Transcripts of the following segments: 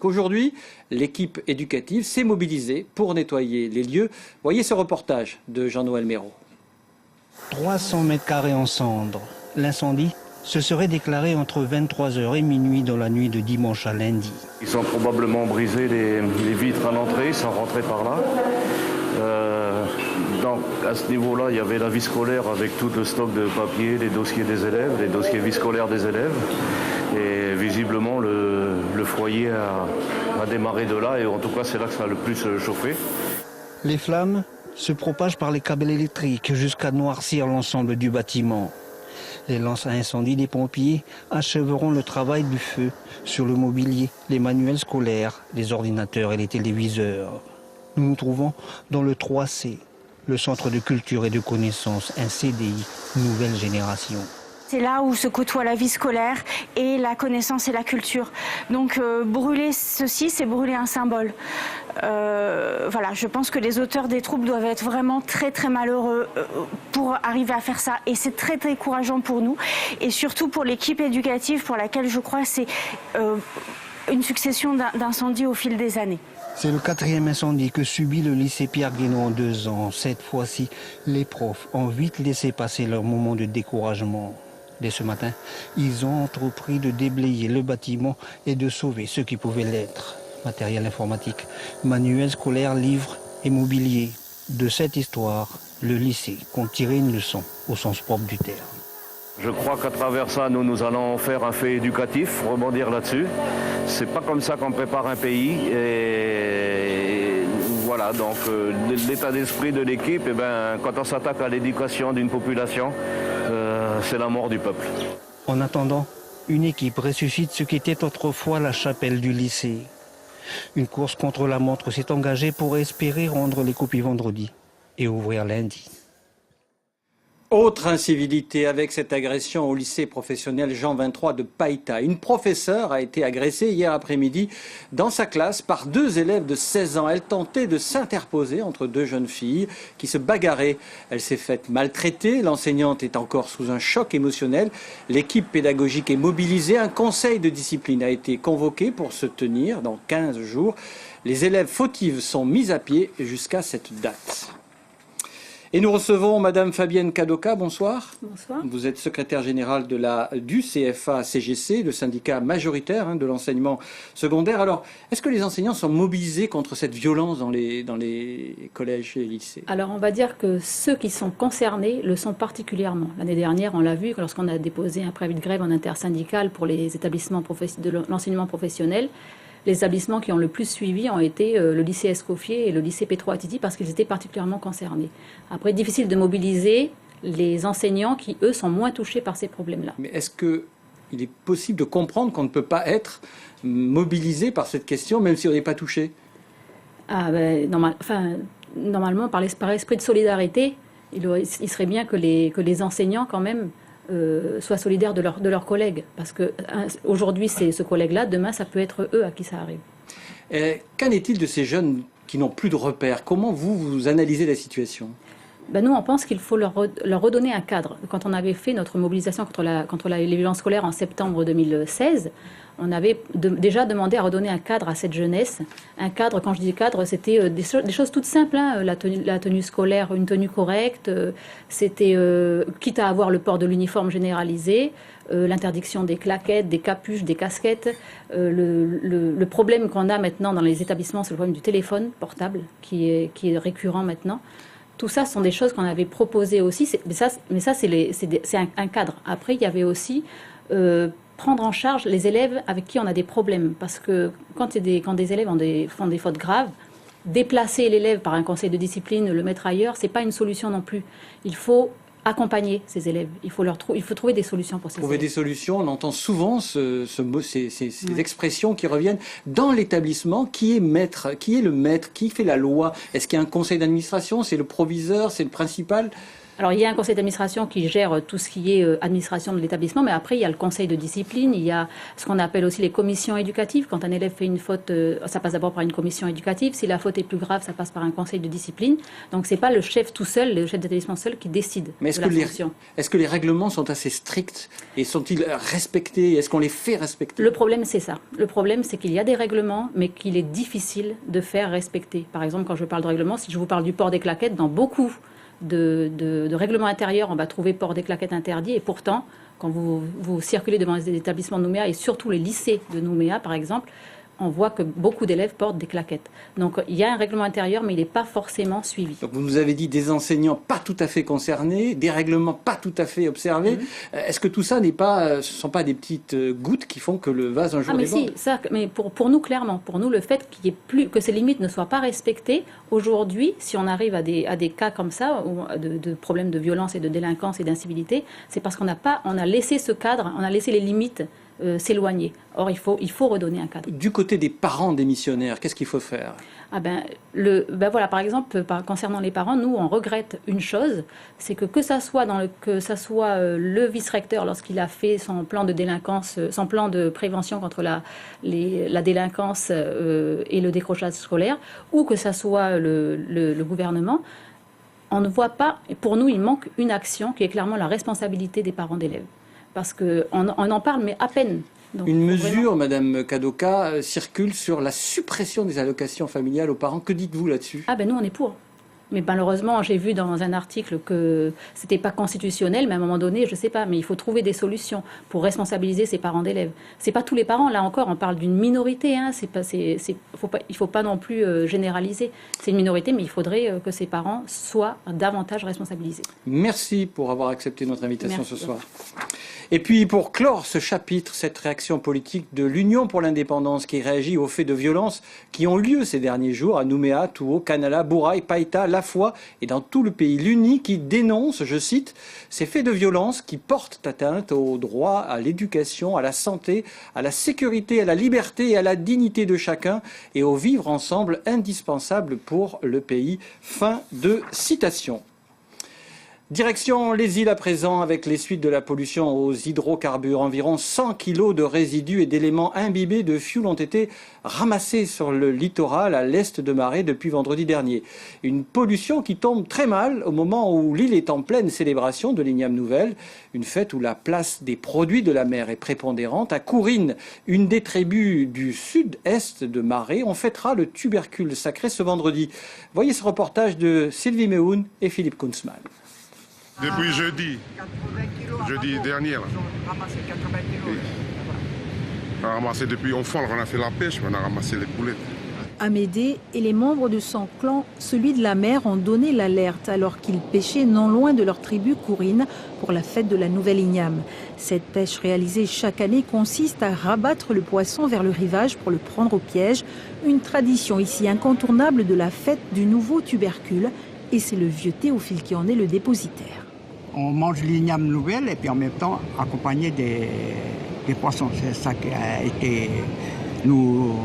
Aujourd'hui, l'équipe éducative s'est mobilisée pour nettoyer les lieux. Voyez ce reportage de Jean-Noël Méraud. 300 mètres carrés en cendres. L'incendie se serait déclaré entre 23h et minuit dans la nuit de dimanche à lundi. Ils ont probablement brisé les vitres à l'entrée, ils sont rentrés par là. Donc à ce niveau-là, il y avait la vie scolaire avec tout le stock de papier, les dossiers des élèves, les dossiers vie scolaire des élèves. Et visiblement, le foyer a démarré de là, et en tout cas, c'est là que ça a le plus chauffé. Les flammes se propagent par les câbles électriques jusqu'à noircir l'ensemble du bâtiment. Les lances à incendie des pompiers achèveront le travail du feu sur le mobilier, les manuels scolaires, les ordinateurs et les téléviseurs. Nous nous trouvons dans le 3C, le Centre de culture et de connaissances, un CDI, nouvelle génération. C'est là où se côtoient la vie scolaire et la connaissance et la culture. Donc brûler ceci, c'est brûler un symbole. Voilà, je pense que les auteurs des troubles doivent être vraiment très très malheureux pour arriver à faire ça. Et c'est très très courageant pour nous. Et surtout pour l'équipe éducative pour laquelle je crois c'est une succession d'incendies au fil des années. C'est le 4e incendie que subit le lycée Pierre Guénot en 2 ans. Cette fois-ci, les profs ont vite laissé passer leur moment de découragement. Dès ce matin, ils ont entrepris de déblayer le bâtiment et de sauver ce qui pouvait l'être. Matériel informatique, manuels scolaires, livres et mobilier. De cette histoire, le lycée compte tirer une leçon au sens propre du terme. Je crois qu'à travers ça, nous allons faire un fait éducatif, rebondir là-dessus. C'est pas comme ça qu'on prépare un pays. Et voilà, donc l'état d'esprit de l'équipe, quand on s'attaque à l'éducation d'une population, c'est la mort du peuple. En attendant, une équipe ressuscite ce qu'était autrefois la chapelle du lycée. Une course contre la montre s'est engagée pour espérer rendre les copies vendredi et ouvrir lundi. Autre incivilité avec cette agression au lycée professionnel Jean 23 de Païta. Une professeure a été agressée hier après-midi dans sa classe par 2 élèves de 16 ans. Elle tentait de s'interposer entre 2 jeunes filles qui se bagarraient. Elle s'est faite maltraiter. L'enseignante est encore sous un choc émotionnel. L'équipe pédagogique est mobilisée. Un conseil de discipline a été convoqué pour se tenir dans 15 jours. Les élèves fautifs sont mis à pied jusqu'à cette date. Et nous recevons Madame Fabienne Kadoka, bonsoir. Bonsoir. Vous êtes secrétaire générale du CFA-CGC, le syndicat majoritaire de l'enseignement secondaire. Alors, est-ce que les enseignants sont mobilisés contre cette violence dans les collèges et lycées? Alors, on va dire que ceux qui sont concernés le sont particulièrement. L'année dernière, on l'a vu, lorsqu'on a déposé un préavis de grève en intersyndical pour les établissements de l'enseignement professionnel, les établissements qui ont le plus suivi ont été le lycée Escoffier et le lycée Petro-Attiti parce qu'ils étaient particulièrement concernés. Après, difficile de mobiliser les enseignants qui, eux, sont moins touchés par ces problèmes-là. Mais est-ce qu'il est possible de comprendre qu'on ne peut pas être mobilisé par cette question, même si on n'est pas touché? Normalement, par esprit de solidarité, il serait bien que les enseignants, quand même, soient solidaires de leurs collègues. Parce qu'aujourd'hui, c'est ce collègue-là, demain, ça peut être eux à qui ça arrive. Qu'en est-il de ces jeunes qui n'ont plus de repères? Comment vous analysez la situation? Nous, on pense qu'il faut leur redonner un cadre. Quand on avait fait notre mobilisation contre les violences scolaires en septembre 2016, on avait déjà demandé à redonner un cadre à cette jeunesse. Un cadre, quand je dis cadre, c'était des choses toutes simples. La tenue scolaire, une tenue correcte. C'était, quitte à avoir le port de l'uniforme généralisé, l'interdiction des claquettes, des capuches, des casquettes. Le problème qu'on a maintenant dans les établissements, c'est le problème du téléphone portable qui est récurrent maintenant. Tout ça sont des choses qu'on avait proposées aussi. Mais ça c'est un cadre. Après, il y avait aussi prendre en charge les élèves avec qui on a des problèmes. Parce que quand des élèves font des fautes graves, déplacer l'élève par un conseil de discipline, le mettre ailleurs, c'est pas une solution non plus. Il faut accompagner ces élèves. Il faut trouver des solutions pour ces élèves. Trouver des solutions, on entend souvent ces expressions qui reviennent dans l'établissement. Qui est maître? Qui est le maître? Qui fait la loi? Est-ce qu'il y a un conseil d'administration? C'est le proviseur? C'est le principal? Alors, il y a un conseil d'administration qui gère tout ce qui est administration de l'établissement, mais après, il y a le conseil de discipline, il y a ce qu'on appelle aussi les commissions éducatives. Quand un élève fait une faute, ça passe d'abord par une commission éducative. Si la faute est plus grave, ça passe par un conseil de discipline. Donc, c'est pas le chef tout seul, le chef d'établissement seul qui décide de la sanction. Est-ce que les règlements sont assez stricts et sont-ils respectés? Est-ce qu'on les fait respecter? Le problème, c'est ça. Le problème, c'est qu'il y a des règlements, mais qu'il est difficile de faire respecter. Par exemple, quand je parle de règlement, si je vous parle du port des claquettes, dans beaucoup de règlement intérieur, on va trouver port des claquettes interdit. Et pourtant, quand vous circulez devant les établissements de Nouméa, et surtout les lycées de Nouméa, par exemple, on voit que beaucoup d'élèves portent des claquettes. Donc, il y a un règlement intérieur, mais il n'est pas forcément suivi. Donc, vous nous avez dit des enseignants pas tout à fait concernés, des règlements pas tout à fait observés. Est-ce que tout ça ce ne sont pas des petites gouttes qui font que le vase un jour déborde? Si, ça, mais pour nous, clairement, pour nous, le fait qu'il y ait plus, que ces limites ne soient pas respectées, aujourd'hui, si on arrive à des cas comme ça, de problèmes de violence et de délinquance et d'incivilité, c'est parce on a laissé ce cadre, on a laissé les limites s'éloigner. Or, il faut redonner un cadre. Du côté des parents démissionnaires, qu'est-ce qu'il faut faire? Voilà, par exemple, concernant les parents, nous, on regrette une chose, c'est que ça soit le vice-recteur, lorsqu'il a fait son plan de délinquance, son plan de prévention contre la délinquance et le décrochage scolaire, ou que ça soit le gouvernement, on ne voit pas, pour nous, il manque une action qui est clairement la responsabilité des parents d'élèves. Parce qu'on en parle, mais à peine. Donc, une mesure, Madame Kadoka, circule sur la suppression des allocations familiales aux parents. Que dites-vous là-dessus? Nous, on est pour. Mais malheureusement, j'ai vu dans un article que c'était pas constitutionnel, mais à un moment donné, je sais pas, mais il faut trouver des solutions pour responsabiliser ces parents d'élèves. C'est pas tous les parents, là encore, on parle d'une minorité, hein, il faut pas non plus généraliser. C'est une minorité, mais il faudrait que ces parents soient davantage responsabilisés. Merci pour avoir accepté notre invitation ce soir. Et puis, pour clore ce chapitre, cette réaction politique de l'Union pour l'indépendance qui réagit aux faits de violence qui ont lieu ces derniers jours à Nouméa, Touo, Kanala, Bouraï, Païta, Lafoi et dans tout le pays. L'UNI qui dénonce, je cite, ces faits de violence qui portent atteinte au droit à l'éducation, à la santé, à la sécurité, à la liberté et à la dignité de chacun et au vivre ensemble indispensable pour le pays. Fin de citation. Direction les îles à présent avec les suites de la pollution aux hydrocarbures. Environ 100 kilos de résidus et d'éléments imbibés de fioul ont été ramassés sur le littoral à l'est de Maré depuis vendredi dernier. Une pollution qui tombe très mal au moment où l'île est en pleine célébration de l'Igname Nouvelle, une fête où la place des produits de la mer est prépondérante. À Courine, une des tribus du sud-est de Maré, on fêtera le tubercule sacré ce vendredi. Voyez ce reportage de Sylvie Mehoun et Philippe Kunzmann. Depuis jeudi dernier. Là. Oui. On a ramassé depuis on a fait la pêche, mais on a ramassé les poulettes. Amédée et les membres de son clan, celui de la mer, ont donné l'alerte alors qu'ils pêchaient non loin de leur tribu Courine pour la fête de la Nouvelle Igname. Cette pêche réalisée chaque année consiste à rabattre le poisson vers le rivage pour le prendre au piège. Une tradition ici incontournable de la fête du nouveau tubercule. Et c'est le vieux Théophile qui en est le dépositaire. On mange l'igname nouvelle et puis en même temps accompagné des poissons. C'est ça qui a été, nous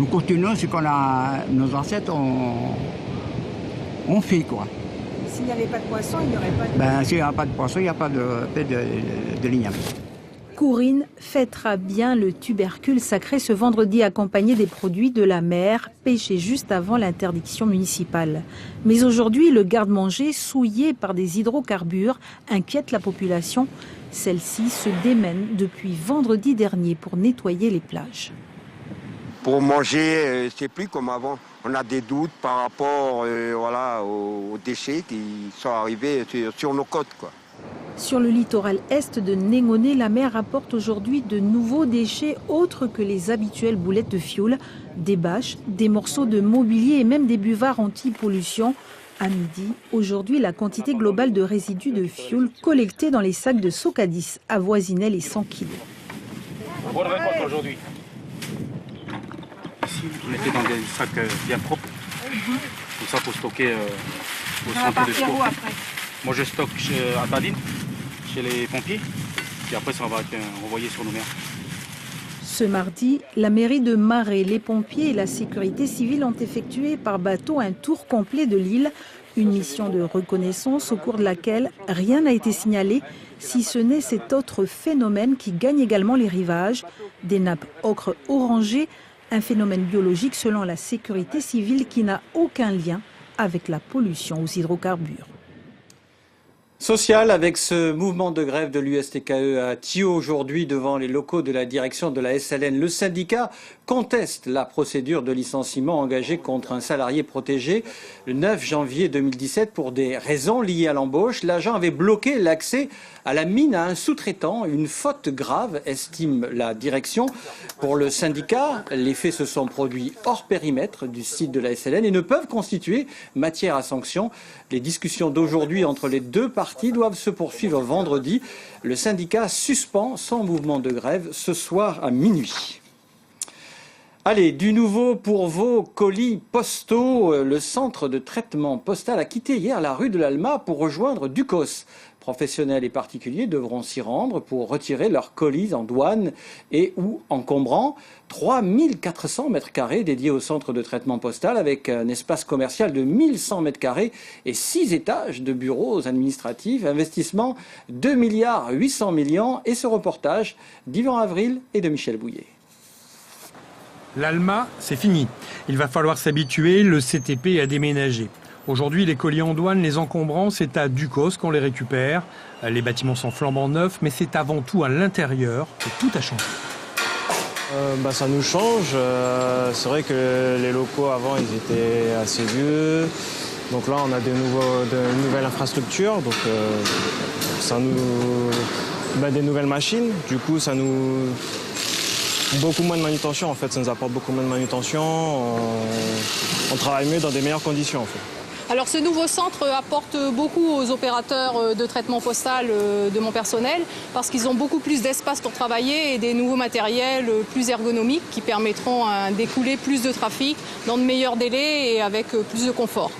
continuons ce qu'on a, nos ancêtres ont fait quoi. S'il n'y avait pas de poisson, il n'y aurait pas de... S'il n'y a pas de poisson, il n'y a pas de l'igname. Courine fêtera bien le tubercule sacré ce vendredi accompagné des produits de la mer pêchés juste avant l'interdiction municipale. Mais aujourd'hui, le garde-manger souillé par des hydrocarbures inquiète la population. Celle-ci se démène depuis vendredi dernier pour nettoyer les plages. Pour manger, c'est plus comme avant. On a des doutes par rapport aux déchets qui sont arrivés sur nos côtes, quoi. Sur le littoral est de Négoné, la mer apporte aujourd'hui de nouveaux déchets autres que les habituelles boulettes de fioul, des bâches, des morceaux de mobilier et même des buvards anti-pollution. À midi, aujourd'hui, la quantité globale de résidus de fioul collectés dans les sacs de Socadis avoisinait les 100 kilos. Bonne récolte aujourd'hui. Ici, on était dans des sacs bien propres. Tout ça pour stocker au centre de stock. Moi, je stocke à Tadine, chez les pompiers, puis après, ça va être envoyé sur nos mers. Ce mardi, la mairie de Maré, les pompiers et la sécurité civile ont effectué par bateau un tour complet de l'île. Une mission de reconnaissance au cours de laquelle rien n'a été signalé, si ce n'est cet autre phénomène qui gagne également les rivages, des nappes ocre orangées, un phénomène biologique selon la sécurité civile qui n'a aucun lien avec la pollution aux hydrocarbures. Social avec ce mouvement de grève de l'USTKE à Thio aujourd'hui devant les locaux de la direction de la SLN. Le syndicat conteste la procédure de licenciement engagée contre un salarié protégé le 9 janvier 2017 pour des raisons liées à l'embauche. L'agent avait bloqué l'accès à la mine à un sous-traitant, une faute grave, estime la direction. Pour le syndicat, les faits se sont produits hors périmètre du site de la SLN et ne peuvent constituer matière à sanction. Les discussions d'aujourd'hui entre les deux parties doivent se poursuivre vendredi. Le syndicat suspend son mouvement de grève ce soir à minuit. Allez, du nouveau pour vos colis postaux. Le centre de traitement postal a quitté hier la rue de l'Alma pour rejoindre Ducos. Professionnels et particuliers devront s'y rendre pour retirer leurs colis en douane et ou encombrants. 3400 mètres carrés dédiés au centre de traitement postal avec un espace commercial de 1100 mètres carrés et 6 étages de bureaux administratifs. Investissement 2 milliards 800 millions et ce reportage d'Yvan Avril et de Michel Bouillet. L'Alma, c'est fini. Il va falloir s'habituer, le CTP a déménagé. Aujourd'hui, les colis en douane, les encombrants, c'est à Ducos qu'on les récupère. Les bâtiments sont flambant neufs, mais c'est avant tout à l'intérieur que tout a changé. Ça nous change. C'est vrai que les locaux avant, ils étaient assez vieux. Donc là, on a de nouvelles infrastructures. Donc ça nous des nouvelles machines. Du coup, ça nous beaucoup moins de manutention. En fait, ça nous apporte beaucoup moins de manutention. On travaille mieux dans des meilleures conditions. En fait. Alors ce nouveau centre apporte beaucoup aux opérateurs de traitement postal de mon personnel parce qu'ils ont beaucoup plus d'espace pour travailler et des nouveaux matériels plus ergonomiques qui permettront d'écouler plus de trafic dans de meilleurs délais et avec plus de confort.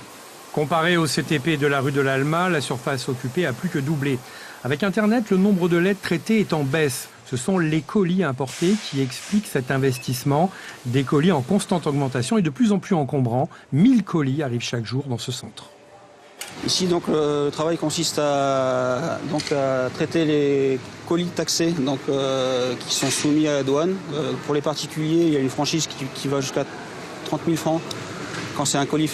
Comparé au CTP de la rue de l'Alma, la surface occupée a plus que doublé. Avec Internet, le nombre de lettres traitées est en baisse. Ce sont les colis importés qui expliquent cet investissement. Des colis en constante augmentation et de plus en plus encombrants. 1000 colis arrivent chaque jour dans ce centre. Ici, donc, le travail consiste à traiter les colis taxés qui sont soumis à la douane. Pour les particuliers, il y a une franchise qui va jusqu'à 30 000 francs. Quand c'est un colis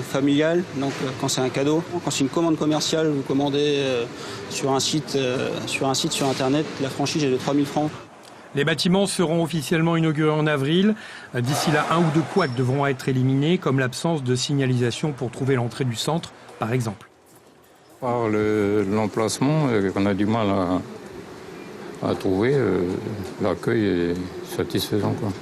familial, donc quand c'est un cadeau, quand c'est une commande commerciale, vous commandez sur un site sur Internet, la franchise est de 3 000 francs. Les bâtiments seront officiellement inaugurés en avril. D'ici là, 1 ou 2 couacs devront être éliminés, comme l'absence de signalisation pour trouver l'entrée du centre, par exemple. Par l'emplacement qu'on a du mal à trouver, l'accueil est satisfaisant, quoi.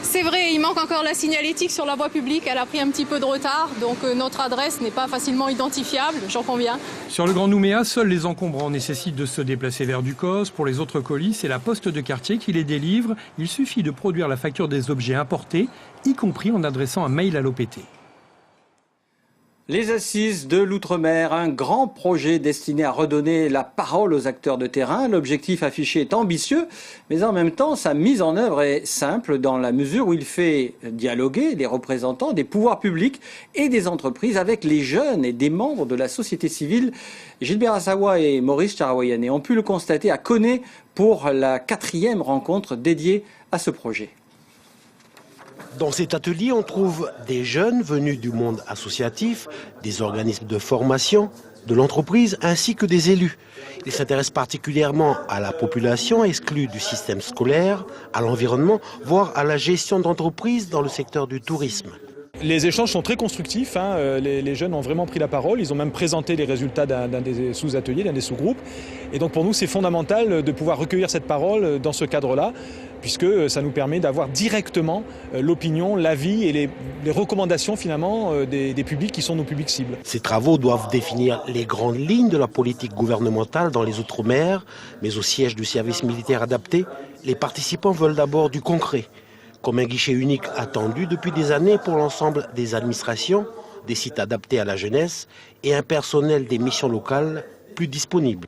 C'est vrai, il manque encore la signalétique sur la voie publique, elle a pris un petit peu de retard, donc notre adresse n'est pas facilement identifiable, j'en conviens. Sur le Grand Nouméa, seuls les encombrants nécessitent de se déplacer vers Ducos. Pour les autres colis, c'est la poste de quartier qui les délivre. Il suffit de produire la facture des objets importés, y compris en adressant un mail à l'OPT. Les Assises de l'Outre-mer, un grand projet destiné à redonner la parole aux acteurs de terrain. L'objectif affiché est ambitieux, mais en même temps, sa mise en œuvre est simple dans la mesure où il fait dialoguer les représentants des pouvoirs publics et des entreprises avec les jeunes et des membres de la société civile. Gilbert Assawa et Maurice Charawayane ont pu le constater à Koné pour la 4e rencontre dédiée à ce projet. Dans cet atelier, on trouve des jeunes venus du monde associatif, des organismes de formation, de l'entreprise, ainsi que des élus. Ils s'intéressent particulièrement à la population exclue du système scolaire, à l'environnement, voire à la gestion d'entreprises dans le secteur du tourisme. Les échanges sont très constructifs, les jeunes ont vraiment pris la parole, ils ont même présenté les résultats d'un des sous-ateliers, d'un des sous-groupes. Et donc pour nous c'est fondamental de pouvoir recueillir cette parole dans ce cadre-là, puisque ça nous permet d'avoir directement l'opinion, l'avis et les recommandations finalement des publics qui sont nos publics cibles. Ces travaux doivent définir les grandes lignes de la politique gouvernementale dans les Outre-mer, mais au siège du service militaire adapté, les participants veulent d'abord du concret, comme un guichet unique attendu depuis des années pour l'ensemble des administrations, des sites adaptés à la jeunesse et un personnel des missions locales plus disponible.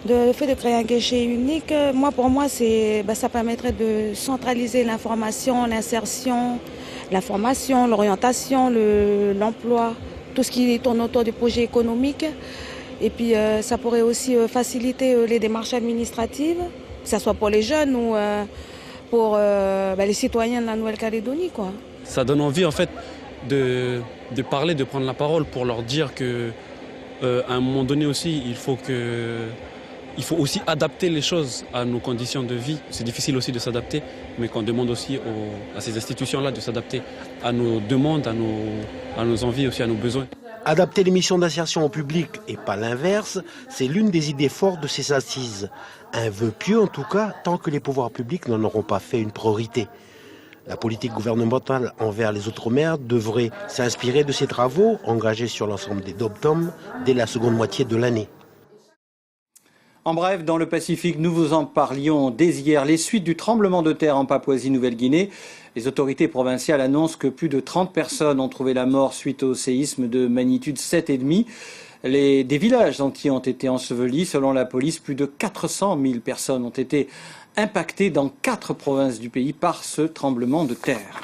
Le fait de créer un guichet unique, pour moi, ça permettrait de centraliser l'information, l'insertion, la formation, l'orientation, l'emploi tout ce qui tourne autour du projet économique. Et puis ça pourrait aussi faciliter les démarches administratives, que ce soit pour les jeunes ou pour les citoyens de la Nouvelle-Calédonie, quoi. Ça donne envie en fait de parler, de prendre la parole pour leur dire que à un moment donné aussi, il faut aussi adapter les choses à nos conditions de vie. C'est difficile aussi de s'adapter, mais qu'on demande aussi à ces institutions-là de s'adapter à nos demandes, à nos envies, aussi à nos besoins. Adapter les missions d'insertion au public et pas l'inverse, c'est l'une des idées fortes de ces assises. Un vœu pieux en tout cas, tant que les pouvoirs publics n'en auront pas fait une priorité. La politique gouvernementale envers les Outre-mer devrait s'inspirer de ces travaux engagés sur l'ensemble des DOM-TOM dès la seconde moitié de l'année. En bref, dans le Pacifique, nous vous en parlions dès hier. Les suites du tremblement de terre en Papouasie-Nouvelle-Guinée. Les autorités provinciales annoncent que plus de 30 personnes ont trouvé la mort suite au séisme de magnitude 7,5. Des villages entiers ont été ensevelis. Selon la police, plus de 400 000 personnes ont été impactées dans 4 provinces du pays par ce tremblement de terre.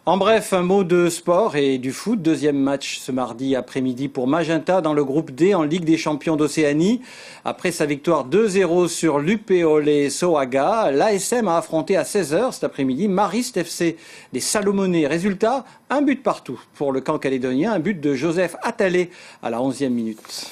En bref, un mot de sport et du foot. Deuxième match ce mardi après-midi pour Magenta dans le groupe D en Ligue des champions d'Océanie. Après sa victoire 2-0 sur l'UPOLE Soaga, l'ASM a affronté à 16h cet après-midi Marist FC des Salomonais. Résultat, un but partout pour le camp calédonien, un but de Joseph Attalé à la 11e minute.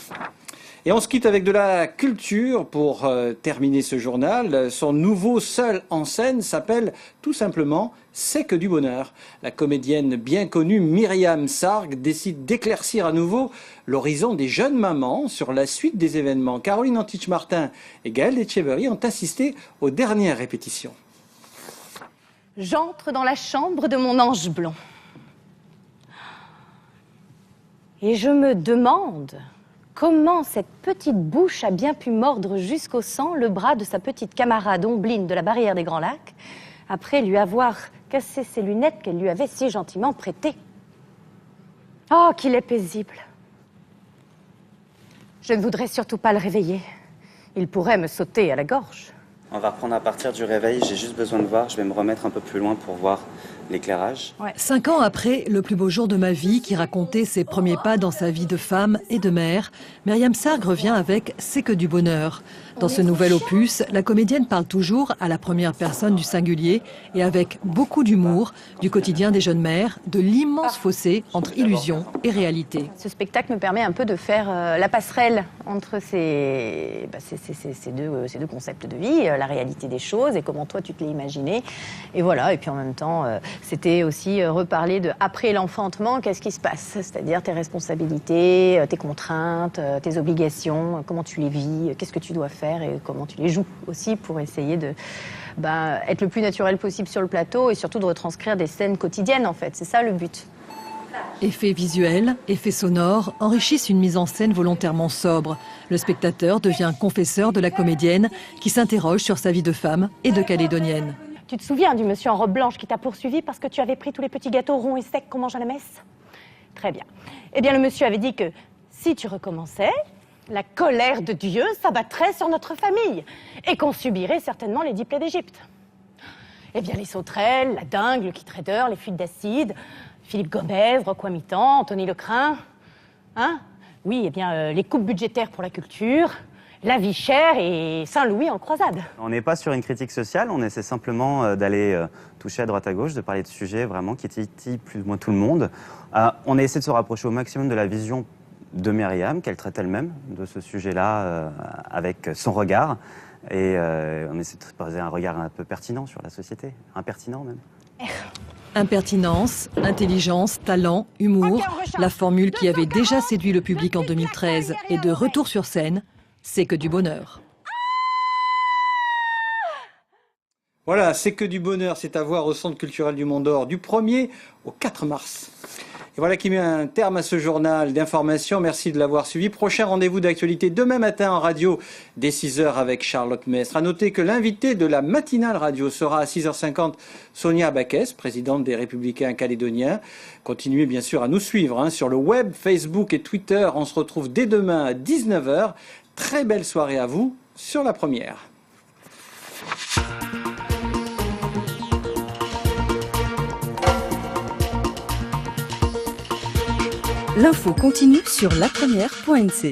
Et on se quitte avec de la culture pour terminer ce journal. Son nouveau seul en scène s'appelle tout simplement « C'est que du bonheur ». La comédienne bien connue Myriam Sarg décide d'éclaircir à nouveau l'horizon des jeunes mamans sur la suite des événements. Caroline Antich-Martin et Gaëlle Etcheverry ont assisté aux dernières répétitions. J'entre dans la chambre de mon ange blond. Et je me demande... comment cette petite bouche a bien pu mordre jusqu'au sang le bras de sa petite camarade Ombline de la barrière des Grands Lacs, après lui avoir cassé ses lunettes qu'elle lui avait si gentiment prêtées. Oh, qu'il est paisible. Je ne voudrais surtout pas le réveiller. Il pourrait me sauter à la gorge. On va reprendre à partir du réveil, j'ai juste besoin de voir, je vais me remettre un peu plus loin pour voir l'éclairage. 5 ans après le plus beau jour de ma vie, qui racontait ses premiers pas dans sa vie de femme et de mère, Myriam Sarg revient avec « C'est que du bonheur ». Dans ce nouvel opus, la comédienne parle toujours à la première personne du singulier et avec beaucoup d'humour du quotidien des jeunes mères, de l'immense fossé entre illusion et réalité. Ce spectacle me permet un peu de faire la passerelle entre ces deux concepts de vie, la réalité des choses et comment toi tu te l'es imaginé. Et voilà, et puis en même temps, c'était aussi reparler de après l'enfantement, qu'est-ce qui se passe, c'est-à-dire tes responsabilités, tes contraintes, tes obligations, comment tu les vis, qu'est-ce que tu dois faire et comment tu les joues aussi pour essayer de être le plus naturel possible sur le plateau et surtout de retranscrire des scènes quotidiennes en fait, c'est ça le but. Effets visuels, effets sonores enrichissent une mise en scène volontairement sobre. Le spectateur devient confesseur de la comédienne qui s'interroge sur sa vie de femme et de calédonienne. Tu te souviens du monsieur en robe blanche qui t'a poursuivi parce que tu avais pris tous les petits gâteaux ronds et secs qu'on mange à la messe? Très bien. Eh bien, le monsieur avait dit que si tu recommençais, la colère de Dieu s'abattrait sur notre famille et qu'on subirait certainement les 10 plaies d'Égypte. Eh bien, les sauterelles, la dingue, le kit-trader, les fuites d'acide, Philippe Gomez, Rocco-Mitan, Anthony Lecrin, hein? Oui, eh bien, les coupes budgétaires pour la culture, la vie chère et Saint-Louis en croisade. On n'est pas sur une critique sociale, on essaie simplement d'aller toucher à droite à gauche, de parler de sujets vraiment qui titillent plus ou moins tout le monde. On a essayé de se rapprocher au maximum de la vision de Myriam, qu'elle traite elle-même de ce sujet-là avec son regard. Et on essaie de poser un regard un peu pertinent sur la société, impertinent même. Impertinence, intelligence, talent, humour, la formule qui avait déjà séduit le public en 2013 est de retour sur scène, c'est que du bonheur. Voilà, c'est que du bonheur, c'est à voir au Centre culturel du Mont d'Or du 1er au 4 mars. Et voilà qui met un terme à ce journal d'information. Merci de l'avoir suivi. Prochain rendez-vous d'actualité demain matin en radio dès 6h avec Charlotte Mestre. À noter que l'invité de la matinale radio sera à 6h50 Sonia Baquès, présidente des Républicains calédoniens. Continuez bien sûr à nous suivre sur le web, Facebook et Twitter. On se retrouve dès demain à 19h. Très belle soirée à vous sur La Première. L'info continue sur lapremière.nc.